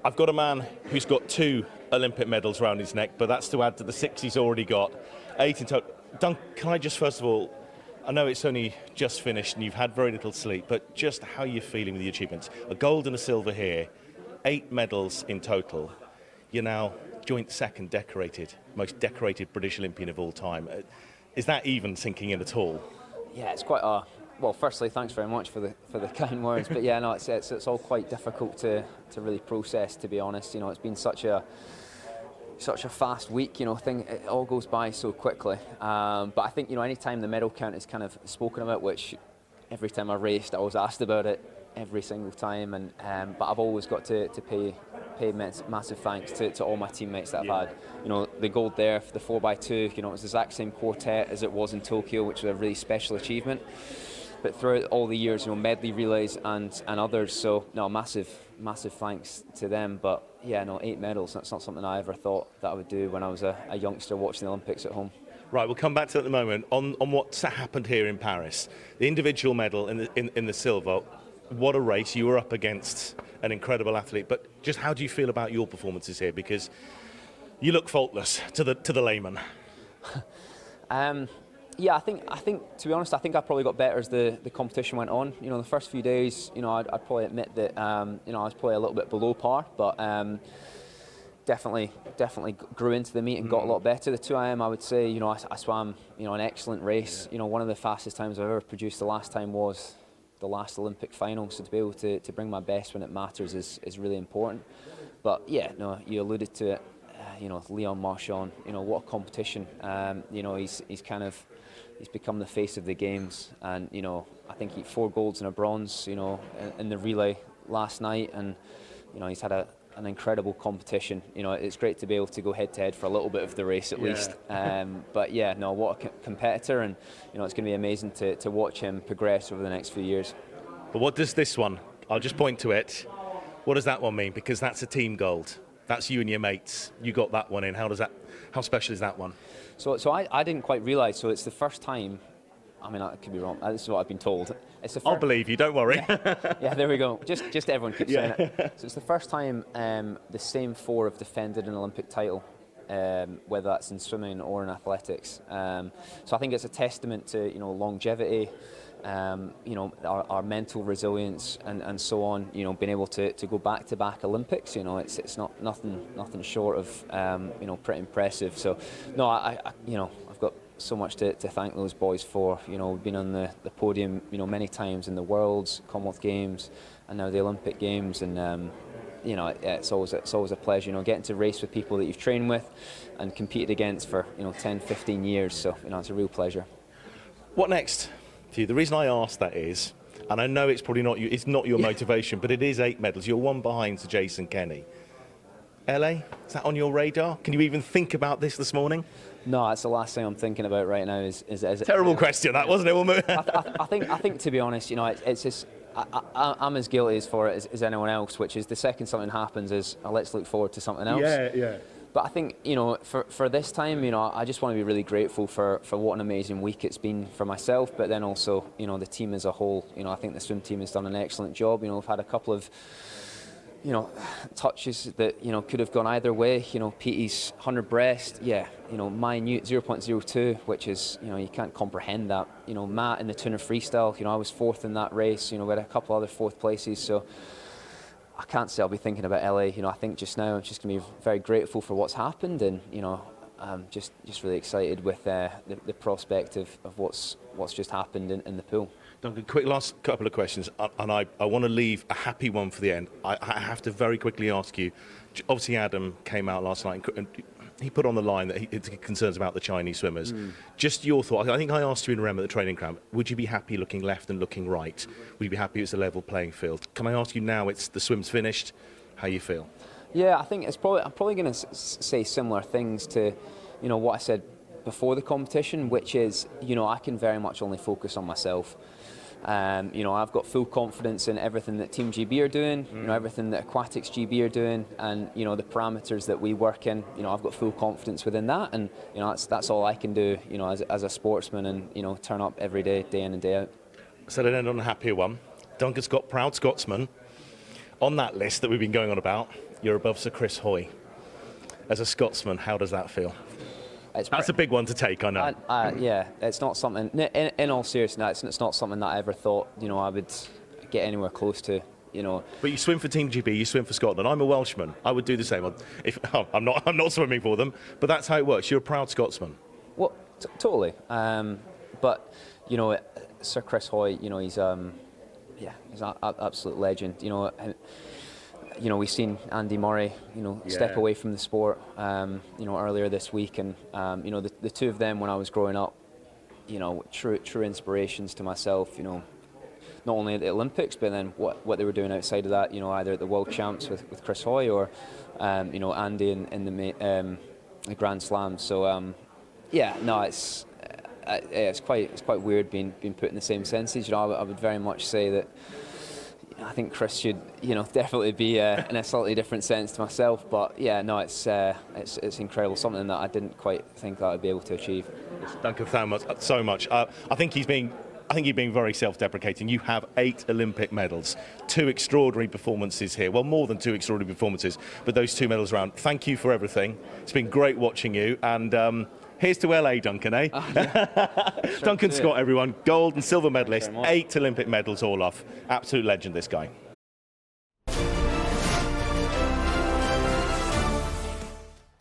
I've got a man who's got 2 Olympic medals around his neck, but that's to add to the 6 he's already got. 8 in total. Duncan, can I just first of all, I know it's only just finished and you've had very little sleep, but just how you're feeling with the achievements. A gold and a silver here, 8 medals in total. You're now joint second most decorated British Olympian of all time. Is that even sinking in at all? Yeah, it's quite a... Well, firstly, thanks very much for the kind words. But yeah, no, it's all quite difficult to really process, to be honest. You know, it's been such a fast week. You know, it all goes by so quickly. But I think, you know, any time the medal count is kind of spoken about, which every time I raced, I was asked about it every single time, and but I've always got to pay massive thanks to all my teammates that I've had. You know, the gold there for the 4x2. You know, it was the exact same quartet as it was in Tokyo, which was a really special achievement. But throughout all the years, you know, medley relays and others, so no, massive thanks to them. But yeah, no, 8 medals, that's not something I ever thought that I would do when I was a youngster watching the Olympics at home. Right, we'll come back to that in a moment. On what's happened here in Paris, the individual medal in the silver, what a race. You were up against an incredible athlete, but just how do you feel about your performances here? Because you look faultless to the layman. Yeah, I think to be honest, I think I probably got better as the competition went on. You know, the first few days, you know, I'd probably admit that you know, I was probably a little bit below par, but definitely grew into the meet and got a lot better. The 2IM, I would say, you know, I swam, you know, an excellent race. You know, one of the fastest times I've ever produced. The last time was the last Olympic final, so to be able to bring my best when it matters is really important. But yeah, no, you alluded to it. You know, Leon Marchand, you know, what a competition. You know, he's become the face of the games, and you know, I think he 4 golds and a bronze, you know, in the relay last night, and you know, he's had an incredible competition. You know, it's great to be able to go head to head for a little bit of the race at least. But yeah, no, what a competitor, and you know, it's going to be amazing to watch him progress over the next few years. But what does this one? I'll just point to it. What does that one mean? Because that's a team gold. That's you and your mates. You got that one in. How special is that one? So I didn't quite realise. So it's the first time. I mean, I could be wrong. This is what I've been told. I'll believe you. Don't worry. Yeah, there we go. Just everyone keeps saying it. So it's the first time the same 4 have defended an Olympic title, whether that's in swimming or in athletics. So I think it's a testament to, you know, longevity. You know, our mental resilience and so on. You know, being able to go back-to-back Olympics. You know, it's not nothing short of you know, pretty impressive. So no, I you know, I've got so much to thank those boys for. You know, we've been on the podium, you know, many times in the Worlds, Commonwealth Games, and now the Olympic Games, and you know, it's always a pleasure. You know, getting to race with people that you've trained with and competed against for, you know, 10, 15 years. So you know, it's a real pleasure. What next for you? The reason I ask that is, and I know it's probably not your motivation, but it is 8 medals. You're 1 behind Sir Jason Kenny. LA, is that on your radar? Can you even think about this morning? No, that's the last thing I'm thinking about right now. Is terrible question that, wasn't it? I think to be honest, you know, it's just I'm as guilty as anyone else, which is the second something happens is let's look forward to something else. Yeah. But I think, you know, for this time, you know, I just want to be really grateful for what an amazing week it's been for myself, but then also, you know, the team as a whole. You know, I think the swim team has done an excellent job. You know, we've had a couple of, you know, touches that, you know, could have gone either way. You know, Petey's 100 breast, yeah, you know, minute 0.02, which is, you know, you can't comprehend that. You know, Matt in the 200 freestyle, you know, I was 4th in that race. You know, we had a couple other 4th places, so I can't say I'll be thinking about LA. You know, I think just now I'm just going to be very grateful for what's happened, and you know, I'm just really excited with the prospect of what's just happened in the pool. Duncan, quick last couple of questions, and I want to leave a happy one for the end. I have to very quickly ask you, obviously Adam came out last night and he put on the line that he had concerns about the Chinese swimmers. Just your thought. I think I asked you in Rem at the training camp, would you be happy looking left and looking right? Would you be happy it's a level playing field? Can I ask you now, it's the swim's finished, how you feel? Yeah, I think I'm probably going to say similar things to, you know, what I said before the competition, which is, you know, I can very much only focus on myself. You know, I've got full confidence in everything that Team GB are doing, you know, everything that Aquatics GB are doing, and you know, the parameters that we work in. You know, I've got full confidence within that, and you know, that's all I can do. You know, as a sportsman, and you know, turn up every day, day in and day out. So to end on a happier one, Duncan Scott, proud Scotsman. On that list that we've been going on about, you're above Sir Chris Hoy. As a Scotsman, how does that feel? That's a big one to take, I know. Yeah, it's not something. In all seriousness, it's not something that I ever thought I would get anywhere close to. But you swim for Team GB, you swim for Scotland. I'm a Welshman. I would do the same. I'm not swimming for them, but that's how it works. You're a proud Scotsman. Well, totally. But Sir Chris Hoy, he's an absolute legend. We've seen Andy Murray, step away from the sport, earlier this week, and the two of them when I was growing up, true inspirations to myself. Not only at the Olympics, but then what they were doing outside of that. Either at the World Champs with Chris Hoy or Andy in the Grand Slam. So it's quite weird being put in the same senses. I would very much say that. I think Chris should, definitely be in a slightly different sense to myself. But it's incredible. Something that I didn't quite think that I'd be able to achieve. Duncan, so much. I think you're being very self-deprecating. You have 8 Olympic medals, 2 extraordinary performances here. Well, more than 2 extraordinary performances, but those 2 medals around. Thank you for everything. It's been great watching you. And here's to LA, Duncan, eh? Yeah. Duncan Scott, everyone. Gold and silver medalist, 8 Olympic medals all off. Absolute legend, this guy.